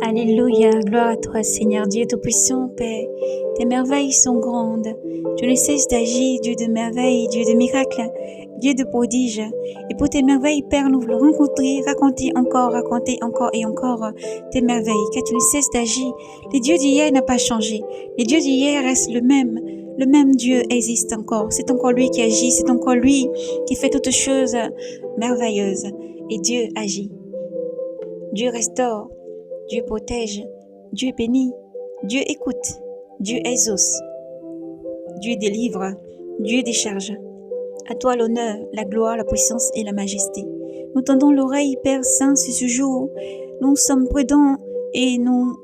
Alléluia, gloire à toi Seigneur Dieu Tout-Puissant, Père. Tes merveilles sont grandes. Tu ne cesses d'agir, Dieu de merveilles, Dieu de miracles, Dieu de prodiges. Et pour tes merveilles, Père, nous voulons raconter encore et encore tes merveilles, car tu ne cesses d'agir. Le Dieu d'hier n'a pas changé. Le Dieu d'hier reste le même. Le même Dieu existe encore. C'est encore lui qui agit. C'est encore lui qui fait toutes choses merveilleuses. Et Dieu agit. Dieu restaure. Dieu protège, Dieu bénit, Dieu écoute, Dieu exauce, Dieu délivre, Dieu décharge. À toi l'honneur, la gloire, la puissance et la majesté. Nous tendons l'oreille, Père Saint, sur ce jour. Nous sommes prudents et nous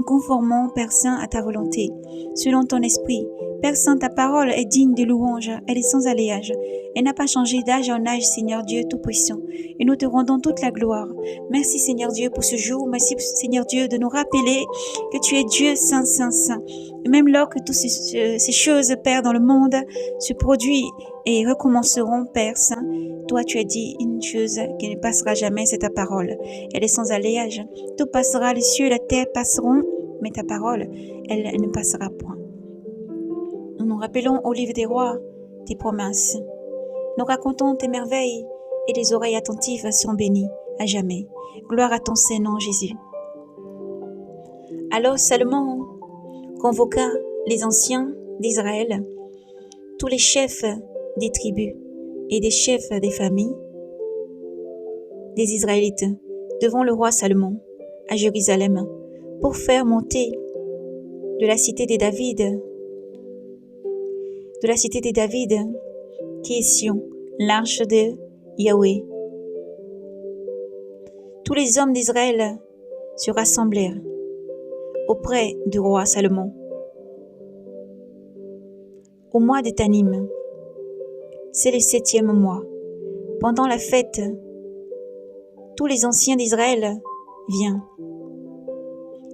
conformons, Père Saint, à ta volonté, selon ton esprit. Père Saint, ta parole est digne de louange, elle est sans alléage. Elle n'a pas changé d'âge en âge, Seigneur Dieu Tout-Puissant. Et nous te rendons toute la gloire. Merci, Seigneur Dieu, pour ce jour. Merci, Seigneur Dieu, de nous rappeler que tu es Dieu Saint, Saint, Saint. Et même lors que toutes ces choses, Père, dans le monde se produisent et recommenceront, Père Saint, toi, tu as dit une chose qui ne passera jamais, c'est ta parole. Elle est sans alléage. Tout passera, les cieux et la terre passeront, mais ta parole, elle ne passera point. Nous nous rappelons au livre des rois tes promesses. Nous racontons tes merveilles et les oreilles attentives sont bénies à jamais. Gloire à ton Saint-Nom, Jésus. Alors Salomon convoqua les anciens d'Israël, tous les chefs des tribus et des chefs des familles des Israélites devant le roi Salomon à Jérusalem pour faire monter de la cité de David, qui est Sion, l'arche de Yahweh. Tous les hommes d'Israël se rassemblèrent auprès du roi Salomon. Au mois de Tanim, c'est le 7e mois, pendant la fête, tous les anciens d'Israël viennent.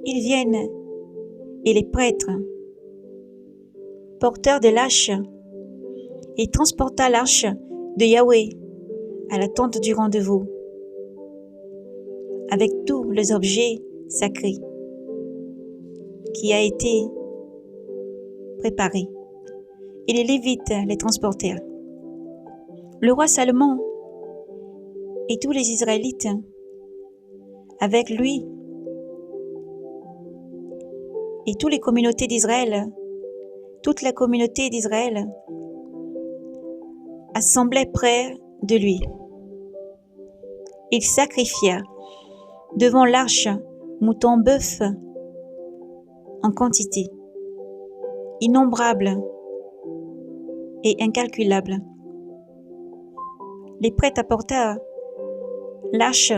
Ils viennent et les prêtres, porteurs de l'arche, et transporta l'arche de Yahweh à la tente du rendez-vous, avec tous les objets sacrés qui a été préparé. Et les Lévites les transportèrent. Le roi Salomon et tous les Israélites avec lui et toutes les communautés d'Israël, toute la communauté d'Israël assemblait près de lui. Il sacrifia devant l'arche moutons, bœufs en quantité, innombrables et incalculables. Les prêtres apportèrent l'arche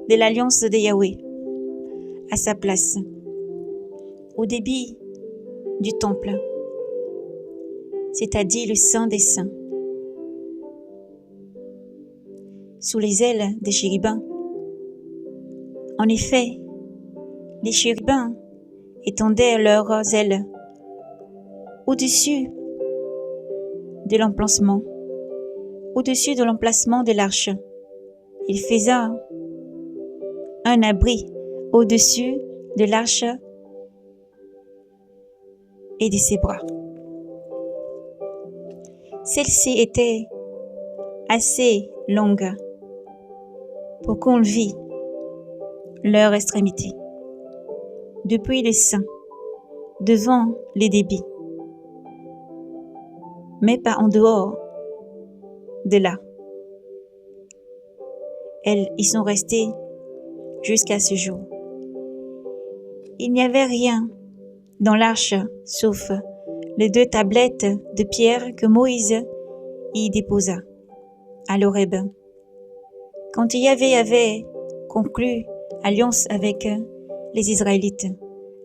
de l'alliance de Yahweh à sa place, au débit du temple, c'est-à-dire le Saint des Saints, sous les ailes des chérubins. En effet, les chérubins étendaient leurs ailes au-dessus de l'emplacement, de l'arche. Ils faisaient un abri au-dessus de l'arche et de ses bras. Celle-ci était assez longue pour qu'on vît leur extrémité, depuis le sein, devant les débits, mais pas en dehors de là. Elles y sont restées jusqu'à ce jour. Il n'y avait rien dans l'arche sauf les 2 tablettes de pierre que Moïse y déposa à l'Horeb, quand Yahvé avait conclu alliance avec les Israélites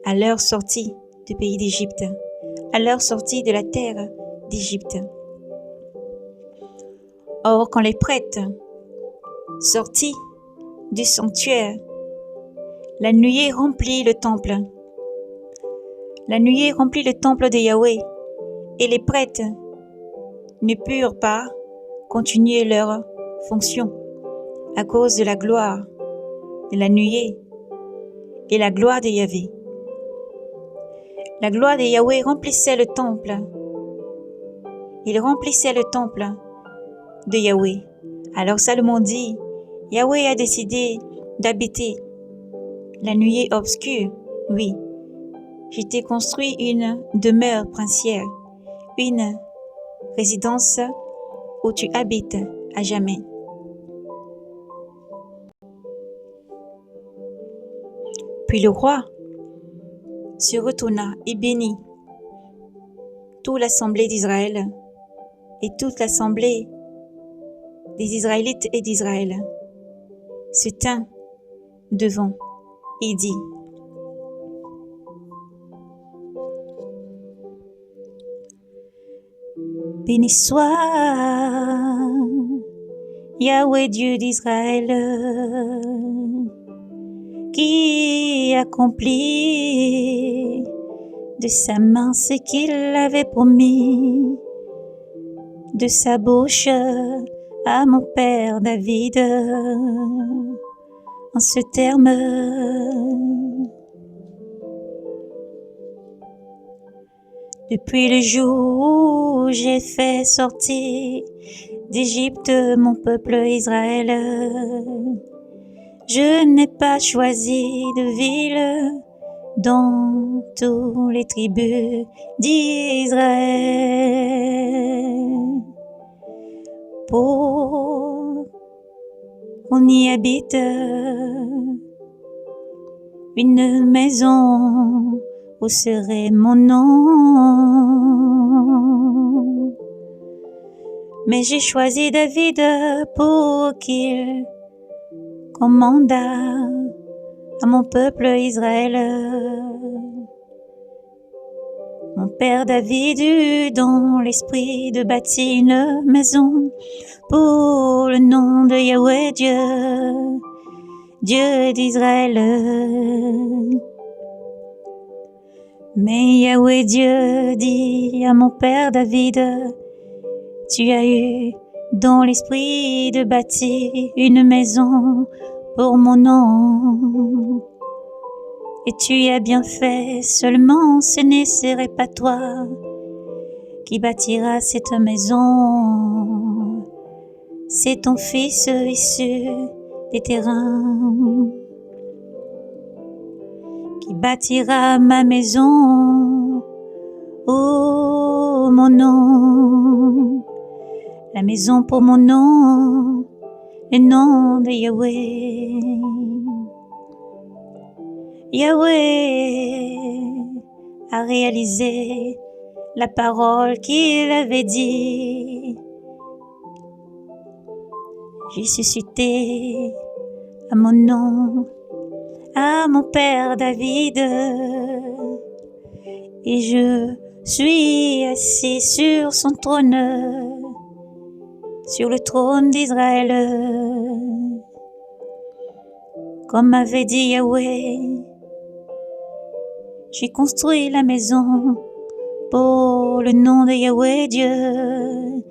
à leur sortie du pays d'Égypte, à leur sortie de la terre d'Égypte. Or, quand les prêtres sortis du sanctuaire, la nuée remplit le temple. La nuée remplit le temple de Yahweh, et les prêtres ne purent pas continuer leur fonction à cause de la gloire la nuée et la gloire de Yahvé. La gloire de Yahvé remplissait le temple. Il remplissait le temple de Yahvé. Alors Salomon dit, Yahvé a décidé d'habiter la nuée obscure. Oui, je t'ai construit une demeure princière, une résidence où tu habites à jamais. Puis le roi se retourna et bénit toute l'assemblée d'Israël et toute l'assemblée des Israélites et d'Israël se tint devant et dit, béni soit Yahvé Dieu d'Israël, qui accomplit de sa main ce qu'il avait promis, de sa bouche à mon père David, en ce terme. Depuis le jour où j'ai fait sortir d'Égypte mon peuple Israël, je n'ai pas choisi de ville dans toutes les tribus d'Israël pour qu'on y habite une maison où serait mon nom. Mais j'ai choisi David pour qu'il commandât à mon peuple Israël. Mon père David eut dans l'esprit de bâtir une maison pour le nom de Yahvé Dieu, Dieu d'Israël. Mais Yahvé Dieu dit à mon père David, tu as eu dans l'esprit de bâtir une maison pour mon nom. Et tu y as bien fait, seulement ce ne serait pas toi qui bâtira cette maison. C'est ton fils issu des terrains qui bâtira ma maison, oh mon nom, la maison pour mon nom, le nom de Yahvé. Yahvé a réalisé la parole qu'il avait dit. J'ai suscité à mon nom, à mon père David, et je suis assis sur son trône, sur le trône d'Israël. Comme avait dit Yahvé, j'ai construit la maison pour le nom de Yahvé Dieu,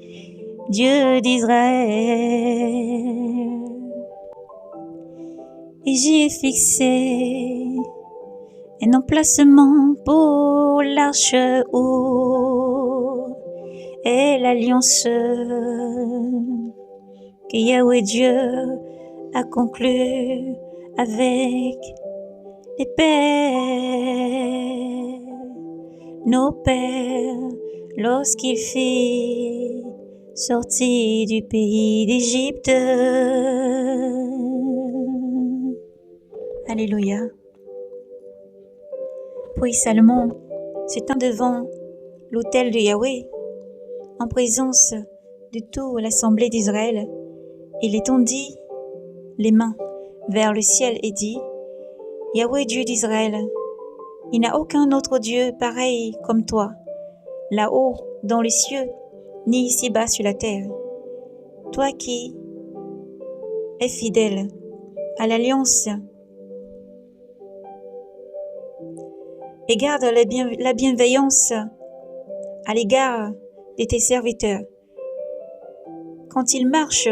Dieu d'Israël. Et j'y ai fixé un emplacement pour l'arche où est l'alliance que Yahvé Dieu a conclue avec les pères, nos pères, lorsqu'il fit sortir du pays d'Égypte. Alléluia. Puis Salomon se tint devant l'autel de Yahvé, en présence de toute l'assemblée d'Israël, il étendit les mains vers le ciel et dit, Yahvé Dieu d'Israël, il n'y a aucun autre Dieu pareil comme toi, là-haut dans les cieux, ni ici-bas sur la terre. Toi qui es fidèle à l'alliance et garde la bienveillance à l'égard de tes serviteurs. Quand ils marchent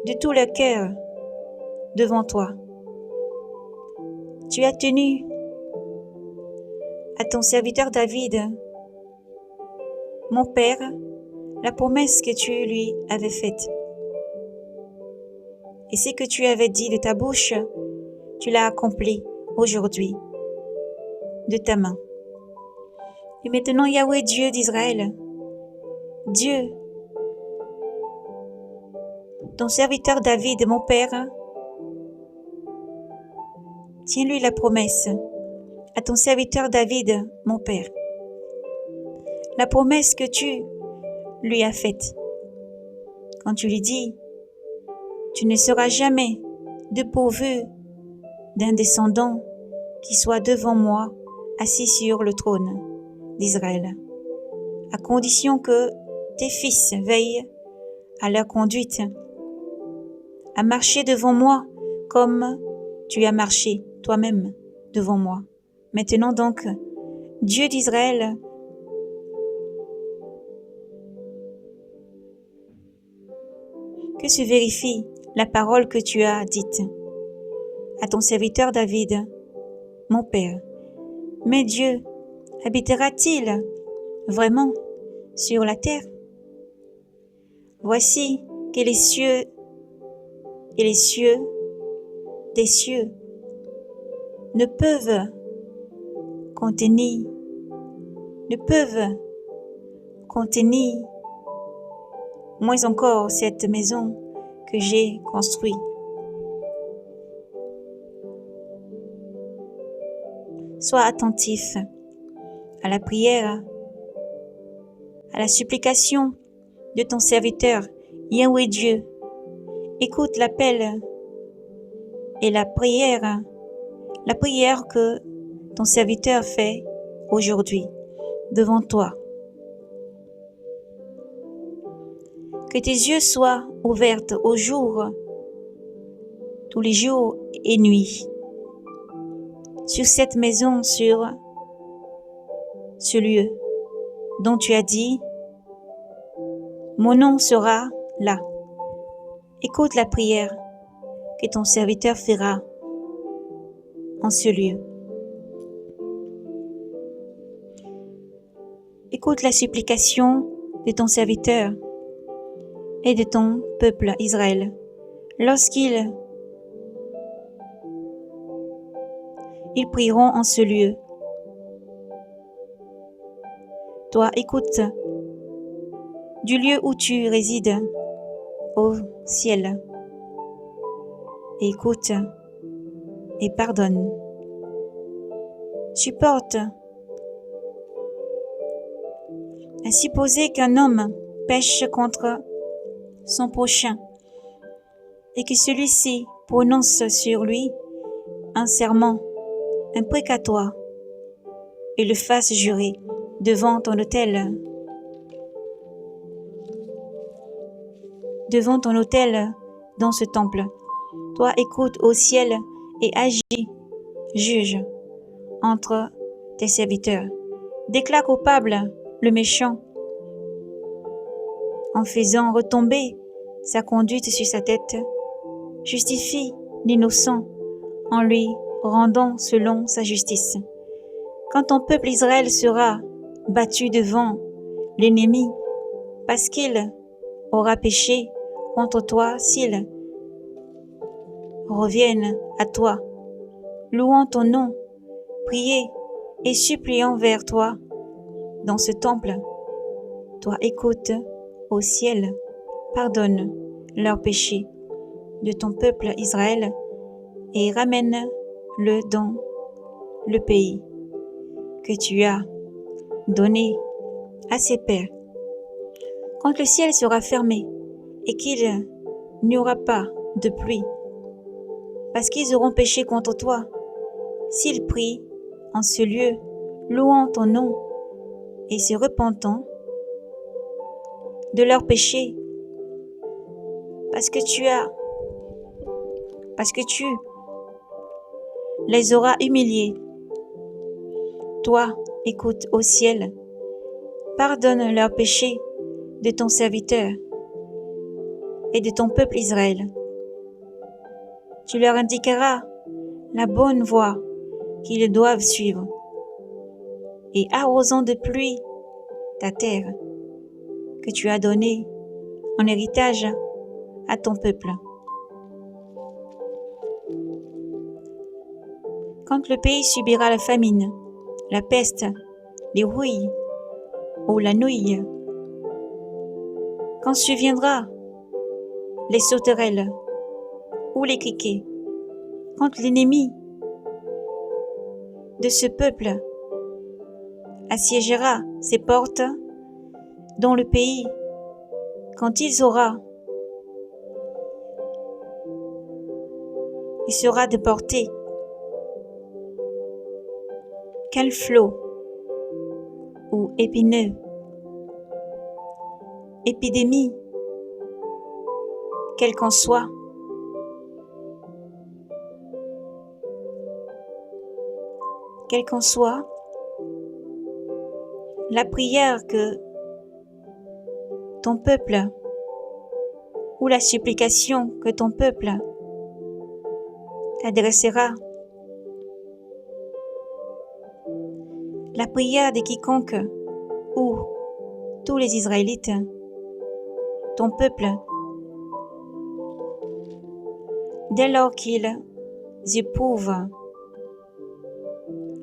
de tout leur cœur devant toi. Tu as tenu à ton serviteur David, mon père, la promesse que tu lui avais faite. Et ce que tu avais dit de ta bouche, tu l'as accompli aujourd'hui de ta main. Et maintenant, Yahweh, Dieu d'Israël, Dieu, ton serviteur David, mon père, tiens-lui la promesse à ton serviteur David, mon père. La promesse que tu lui as faite. Quand tu lui dis, tu ne seras jamais dépourvu d'un descendant qui soit devant moi, assis sur le trône d'Israël, à condition que tes fils veillent à leur conduite, à marcher devant moi comme tu as marché toi-même devant moi. Maintenant donc, Dieu d'Israël, que se vérifie la parole que tu as dite à ton serviteur David, mon père. Mais Dieu habitera-t-il vraiment sur la terre? Voici que les cieux et les cieux des cieux ne peuvent contenir, moins encore cette maison que j'ai construite. Sois attentif à la prière, à la supplication de ton serviteur, Yahweh Dieu. Écoute l'appel et la prière que ton serviteur fait aujourd'hui devant toi. Que tes yeux soient ouverts au jour, tous les jours et nuits, sur cette maison, sur ce lieu dont tu as dit, mon nom sera là. Écoute la prière que ton serviteur fera en ce lieu. Écoute la supplication de ton serviteur et de ton peuple Israël lorsqu'ils prieront en ce lieu. Toi, écoute du lieu où tu résides au ciel. Et écoute et pardonne. Supporte. À supposer qu'un homme pêche contre son prochain et que celui-ci prononce sur lui un serment imprécatoire et le fasse jurer devant ton autel dans ce temple. Toi, écoute au ciel et agis, juge entre tes serviteurs. Déclare coupable le méchant en faisant retomber sa conduite sur sa tête. Justifie l'innocent en lui rendant selon sa justice. Quand ton peuple Israël sera battu devant l'ennemi parce qu'il aura péché contre toi, s'ils reviennent à toi, louant ton nom, prier et suppliant vers toi dans ce temple, toi écoute au ciel, pardonne leurs péchés de ton peuple Israël et ramène-le dans le pays que tu as donné à ses pères. Quand le ciel sera fermé et qu'il n'y aura pas de pluie, parce qu'ils auront péché contre toi, s'ils prient en ce lieu, louant ton nom et se repentant de leurs péchés, parce que tu les auras humiliés. Toi, écoute au ciel, pardonne leurs péchés de ton serviteur et de ton peuple Israël. Tu leur indiqueras la bonne voie qu'ils doivent suivre, et arrosant de pluie ta terre que tu as donnée en héritage à ton peuple. Quand le pays subira la famine, la peste, les rouilles ou la nouille, quand surviendra les sauterelles ou les criquets, quand l'ennemi de ce peuple assiégera ses portes dans le pays, quand il sera déporté. Quel flot ou épineux, épidémie, quel qu'en soit, la prière que ton peuple ou la supplication que ton peuple t'adressera, la prière de quiconque ou tous les Israélites, ton peuple, dès lors qu'ils éprouvent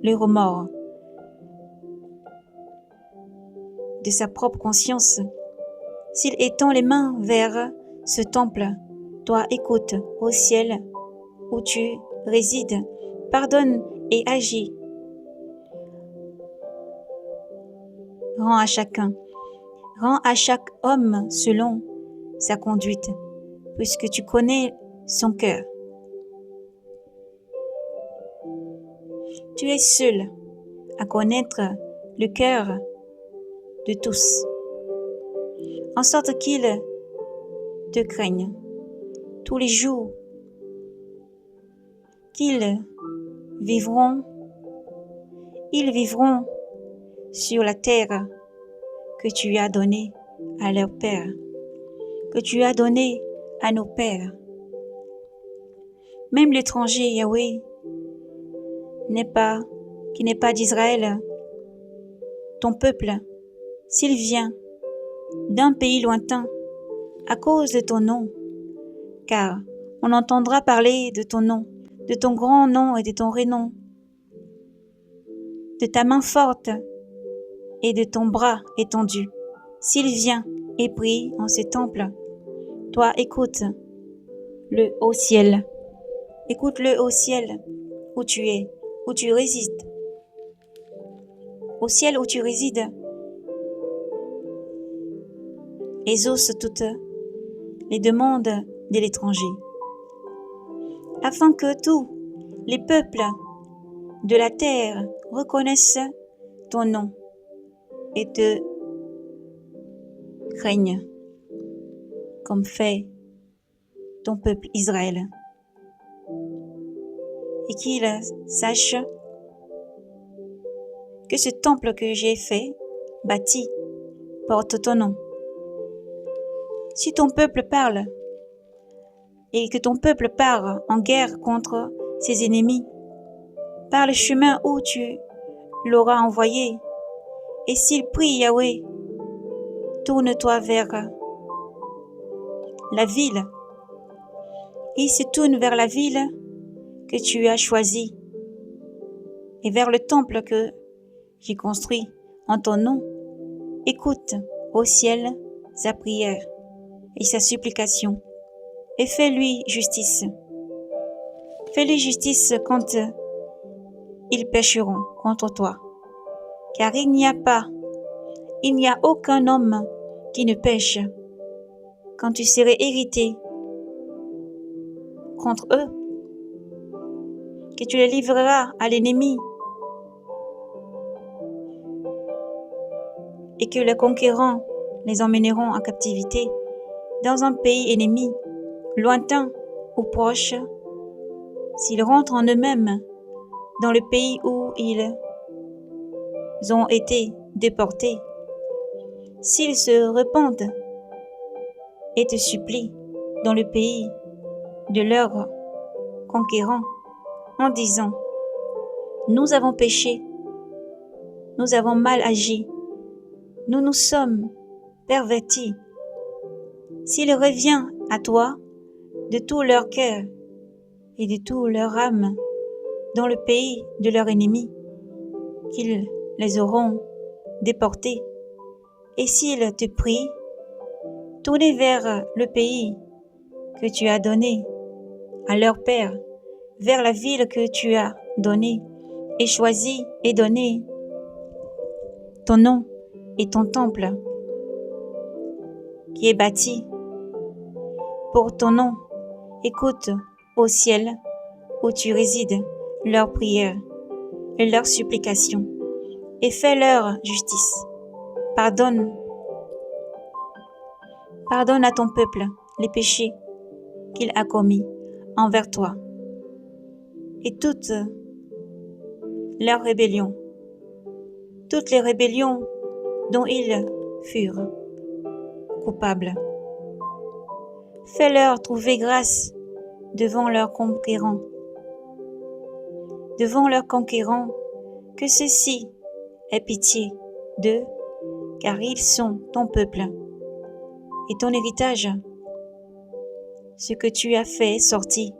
le remords de sa propre conscience, s'il étend les mains vers ce temple, toi écoute au ciel où tu résides, pardonne et agis. Rends à chaque homme selon sa conduite, puisque tu connais son cœur. Tu es seul à connaître le cœur de tous, en sorte qu'ils te craignent tous les jours, ils vivront sur la terre que tu as donnée à leurs pères, que tu as donnée à nos pères. Même l'étranger, Yahweh, qui n'est pas d'Israël, ton peuple, s'il vient d'un pays lointain à cause de ton nom, car on entendra parler de ton nom, de ton grand nom et de ton renom, de ta main forte et de ton bras étendu. S'il vient et prie en ce temple, toi écoute-le au ciel. Écoute-le au ciel où tu es, où tu résides. Au ciel où tu résides, exauce toutes les demandes de l'étranger, afin que tous les peuples de la terre reconnaissent ton nom et te craignent, comme fait ton peuple Israël, et qu'ils sachent que ce temple que j'ai bâti, porte ton nom. Si ton peuple parle et que ton peuple part en guerre contre ses ennemis, par le chemin où tu l'auras envoyé, et s'il prie Yahweh, tourne-toi vers la ville. Il se tourne vers la ville que tu as choisie et vers le temple que j'ai construit en ton nom. Écoute au ciel sa prière et sa supplication, et fais-lui justice. Fais-lui justice quand ils pécheront contre toi, car il n'y a aucun homme qui ne pêche quand tu serais irrité contre eux, que tu les livreras à l'ennemi et que les conquérants les emmèneront en captivité dans un pays ennemi, lointain ou proche, s'ils rentrent en eux-mêmes dans le pays où ils ont été déportés, s'ils se repentent et te supplient dans le pays de leur conquérant en disant: nous avons péché, nous avons mal agi, nous nous sommes pervertis. S'il revient à toi de tout leur cœur et de toute leur âme dans le pays de leurs ennemis, qu'ils les auront déportés, et s'ils te prient, tournez vers le pays que tu as donné à leur père, vers la ville que tu as donnée et choisie et donnée ton nom et ton temple qui est bâti pour ton nom. Écoute au ciel où tu résides leurs prières et leurs supplications et fais leur justice. Pardonne à ton peuple les péchés qu'il a commis envers toi et toutes leurs rébellions, toutes les rébellions dont ils furent coupables. Fais-leur trouver grâce devant leurs conquérants, que ceux-ci aient pitié d'eux, car ils sont ton peuple et ton héritage, ce que tu as fait sortir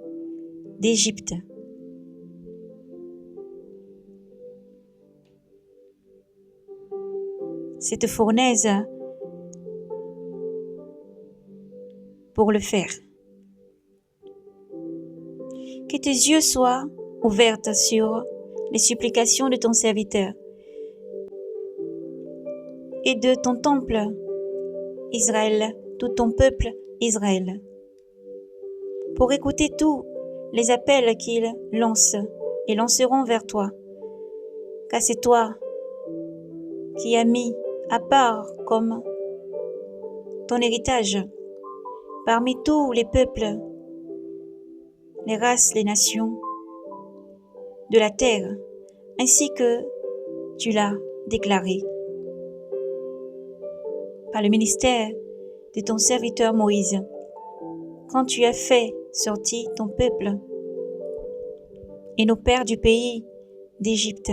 d'Égypte. Cette fournaise pour le faire. Que tes yeux soient ouverts sur les supplications de ton serviteur et de ton temple Israël, tout ton peuple Israël, pour écouter tous les appels qu'ils lancent et lanceront vers toi, car c'est toi qui as mis à part comme ton héritage parmi tous les peuples, les races, les nations de la terre, ainsi que tu l'as déclaré par le ministère de ton serviteur Moïse, quand tu as fait sortir ton peuple et nos pères du pays d'Égypte.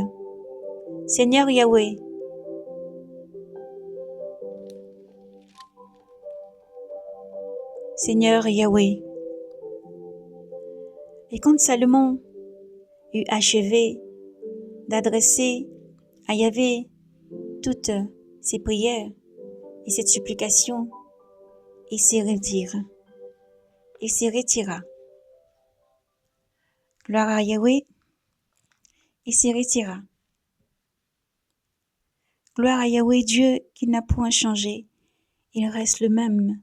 Seigneur Yahweh, et quand Salomon eut achevé d'adresser à Yahvé toutes ses prières et cette supplication, il se retira. Gloire à Yahweh, il se retira. Gloire à Yahweh, Dieu qui n'a point changé, il reste le même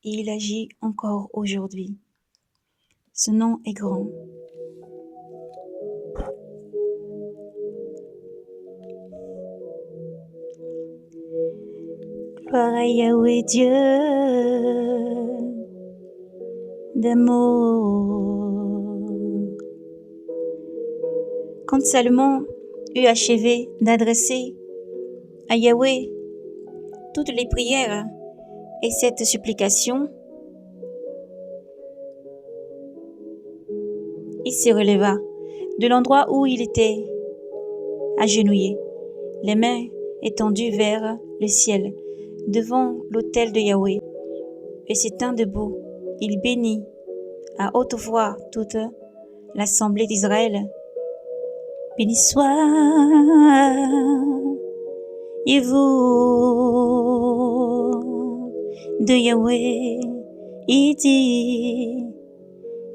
et il agit encore aujourd'hui. Ce nom est grand. Gloire à Yahweh, Dieu d'amour. Quand Salomon eut achevé d'adresser à Yahweh toutes les prières et cette supplication, il se releva de l'endroit où il était agenouillé, les mains étendues vers le ciel, devant l'autel de Yahweh, et s'étant debout, il bénit à haute voix toute l'assemblée d'Israël. Béni soit et vous de Yahweh, il dit,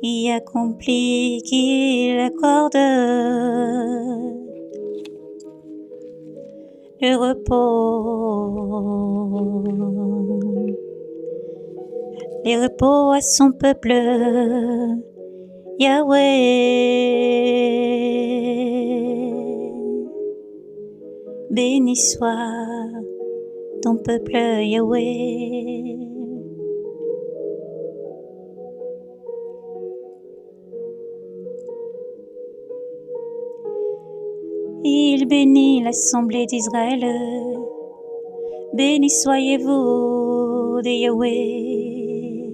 il accomplit qu'il accorde le repos à son peuple, Yahweh. Béni soit ton peuple, Yahweh. Il bénit l'assemblée d'Israël. Béni soyez-vous de Yahweh,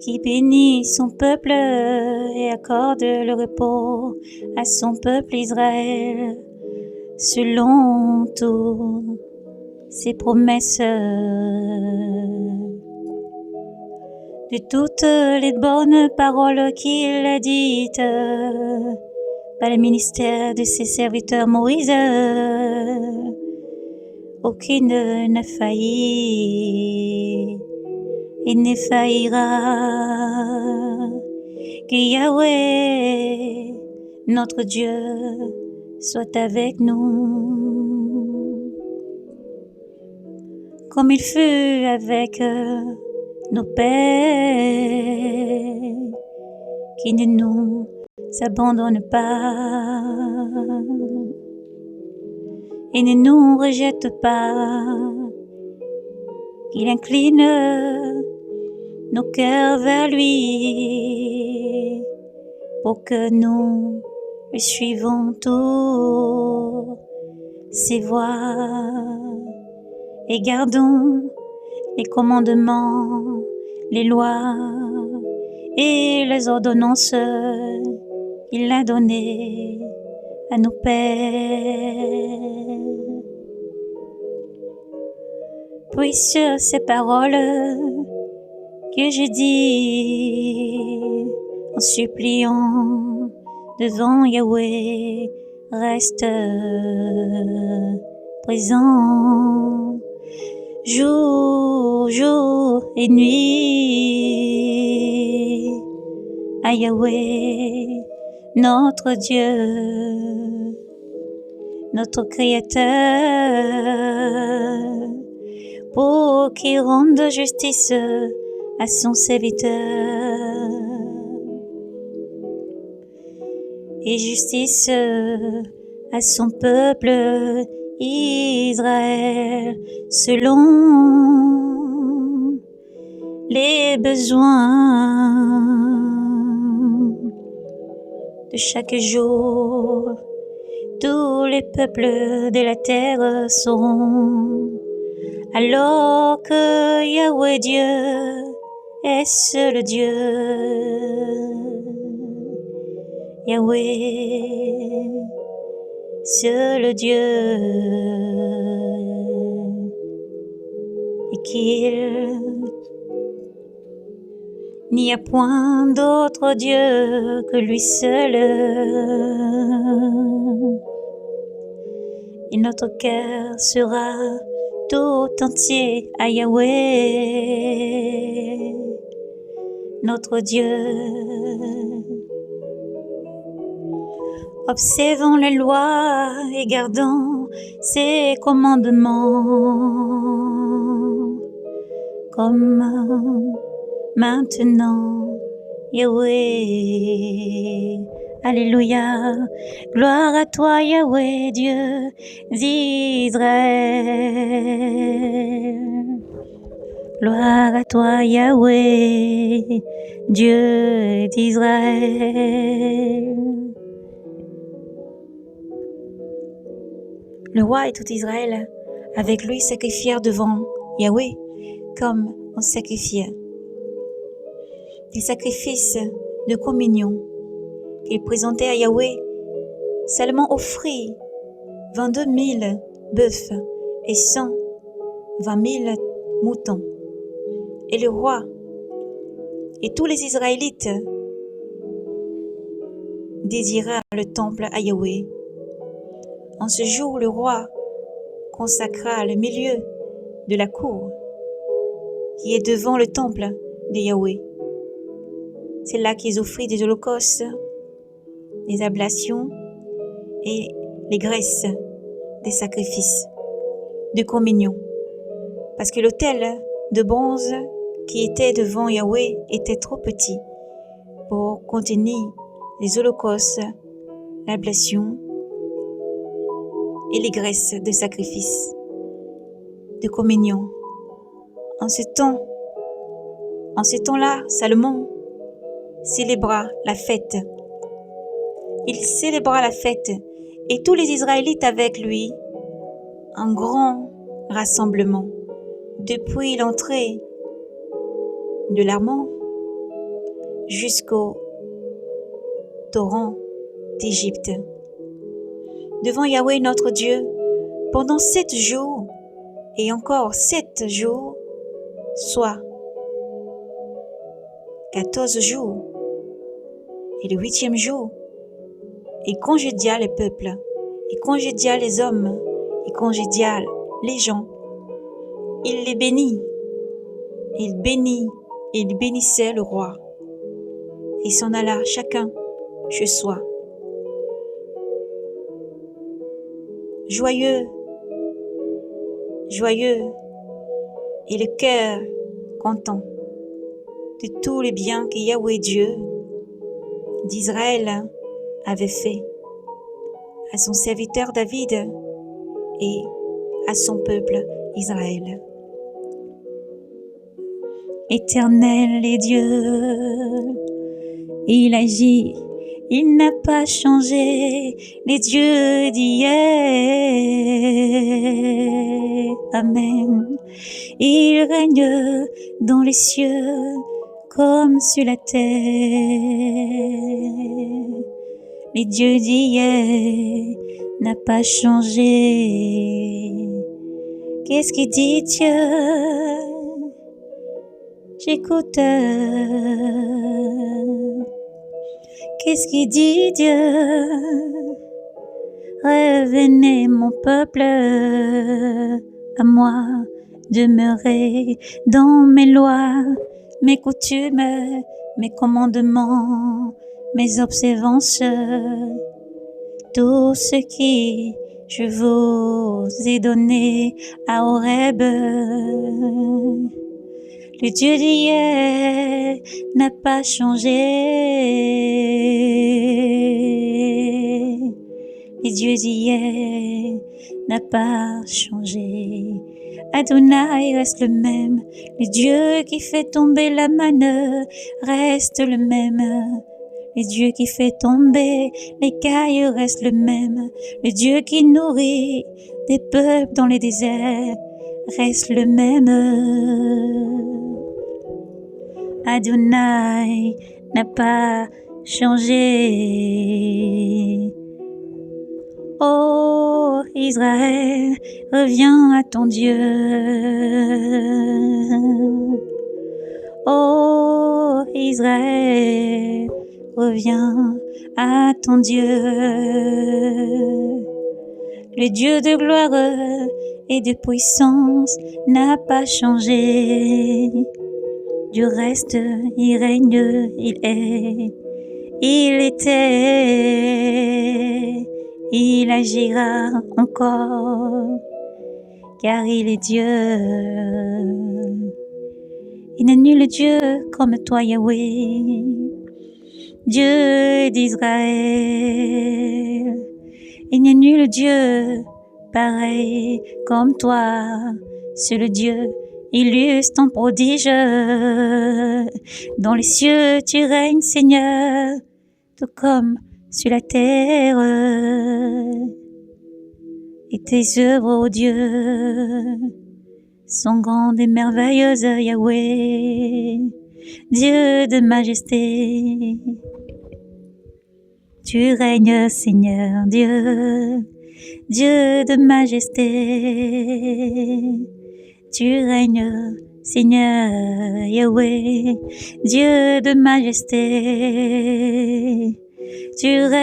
qui bénit son peuple et accorde le repos à son peuple Israël, selon toutes ses promesses. De toutes les bonnes paroles qu'il a dites par le ministère de ses serviteurs Moïse, aucune n'a failli et ne faillira. Que Yahweh, notre Dieu, soit avec nous, comme il fut avec nos pères, qui ne nous abandonne pas et ne nous rejette pas, qu'il incline nos cœurs vers lui, pour que nous le suivons tous ses voies et gardons les commandements, les lois et les ordonnances qu'il a données à nos pères. Puis sur ces paroles que je dis en suppliant devant Yahweh, reste présent jour et nuit à Yahweh, notre Dieu, notre Créateur, pour qu'il rende justice à son serviteur et justice à son peuple Israël, selon les besoins de chaque jour. Tous les peuples de la terre sauront alors que Yahweh Dieu est seul Dieu. Yahweh, seul Dieu, et qu'il n'y a point d'autre Dieu que lui seul. Et notre cœur sera tout entier à Yahweh, notre Dieu. Observons les lois et gardons ses commandements, comme maintenant, Yahweh. Alléluia, gloire à toi Yahweh, Dieu d'Israël. Gloire à toi Yahweh, Dieu d'Israël. Le roi et tout Israël avec lui sacrifièrent devant Yahweh comme on sacrifiait. Des sacrifices de communion qu'il présentait à Yahweh seulement offrit 22 000 bœufs et 120 000 moutons. Et le roi et tous les Israélites désirèrent le temple à Yahweh. En ce jour, le roi consacra le milieu de la cour qui est devant le temple de Yahweh. C'est là qu'ils offrirent des holocaustes, des ablations et les graisses des sacrifices de communion. Parce que l'autel de bronze qui était devant Yahweh était trop petit pour contenir les holocaustes, l'ablation et les graisses de sacrifice de communion. En ce temps-là, Salomon célébra la fête. Il célébra la fête et tous les Israélites avec lui, un grand rassemblement, depuis l'entrée de l'Arnon jusqu'au torrent d'Égypte. Devant Yahweh notre Dieu, pendant 7 jours et encore 7 jours, soit 14 jours, et le 8e jour, il congédia les peuples, il congédia les hommes, il congédia les gens. Il les bénit, il bénissait le roi, et s'en alla chacun chez soi. Joyeux, joyeux, et le cœur content de tous les biens que Yahweh Dieu d'Israël avait fait à son serviteur David et à son peuple Israël. Éternel est Dieu, il agit, il n'a pas changé, les dieux d'hier. Amen. Il règne dans les cieux comme sur la terre. Les dieux d'hier n'a pas changé. Qu'est-ce qu'il dit Dieu? J'écoute. Qu'est-ce qu'il dit Dieu? Revenez mon peuple à moi, demeurez dans mes lois, mes coutumes, mes commandements, mes observances, tout ce qui je vous ai donné à Horeb. Le Dieu d'hier n'a pas changé. Le Dieu d'hier n'a pas changé. Adonai reste le même. Le Dieu qui fait tomber la manne reste le même. Le Dieu qui fait tomber les cailles reste le même. Le Dieu qui nourrit des peuples dans les déserts reste le même. Adonai n'a pas changé. Oh Israël, reviens à ton Dieu. Oh Israël, reviens à ton Dieu. Le Dieu de gloire et de puissance n'a pas changé. Du reste, il règne, il est, il était, il agira encore, car il est Dieu. Il n'est nul Dieu comme toi, Yahweh, Dieu d'Israël. Il n'est nul Dieu pareil comme toi, seul Dieu illustre ton prodige. Dans les cieux tu règnes, Seigneur, tout comme sur la terre. Et tes œuvres, ô Dieu, sont grandes et merveilleuses, Yahweh, Dieu de majesté. Tu règnes, Seigneur, Dieu, Dieu de majesté. Tu règnes, Seigneur, Yahweh, Dieu de majesté. Tu règnes,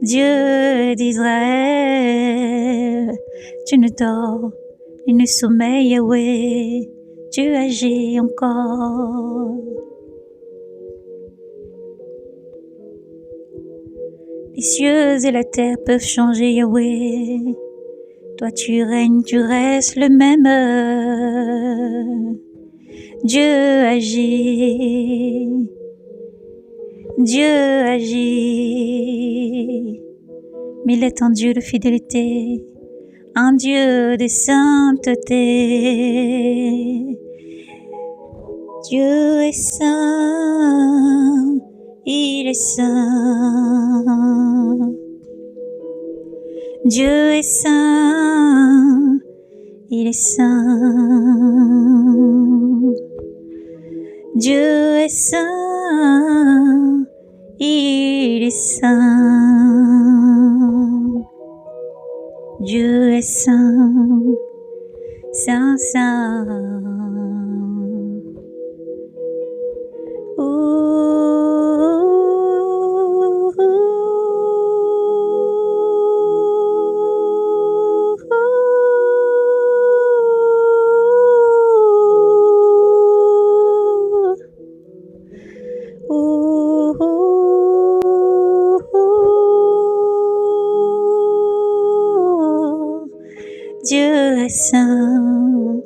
Dieu d'Israël. Tu ne dors, ni ne sommeilles, Yahweh, tu agis encore. Les cieux et la terre peuvent changer, Yahweh. Toi tu règnes, tu restes le même. Dieu agit, Dieu agit. Mais il est un Dieu de fidélité, un Dieu de sainteté. Dieu est saint, il est saint. Dieu est saint, il est saint. Dieu est saint, il est saint. Dieu est saint, saint, saint. Dieu est saint,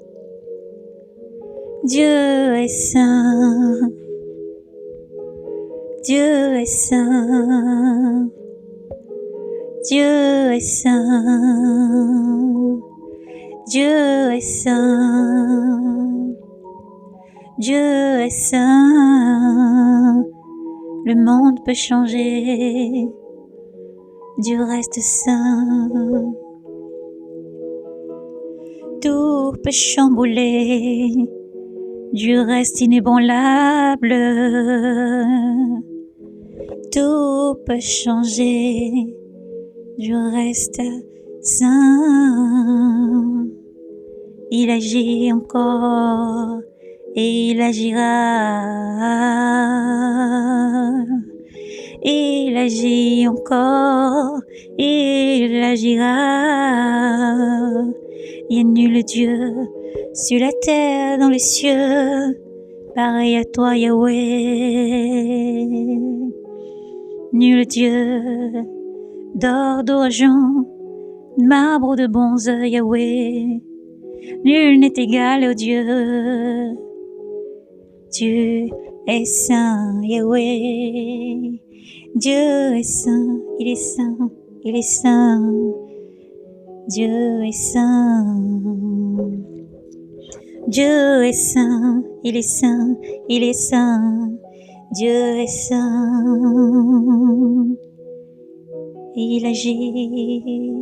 Dieu est saint, Dieu est saint, Dieu est saint, Dieu est saint, Dieu est saint. Le monde peut changer, Dieu reste saint. Tout peut chambouler, Dieu reste inébranlable. Tout peut changer, Dieu reste saint. Il agit encore et il agira. Il agit encore et il agira. Il n'y a nul Dieu sur la terre, dans les cieux, pareil à toi, Yahweh. Nul Dieu d'or, d'argent, de marbre ou de bronze, Yahweh. Nul n'est égal au Dieu. Dieu est saint, Yahweh. Dieu est saint, il est saint, il est saint. Dieu est saint. Dieu est saint, il est saint, il est saint. Dieu est saint. Il agit.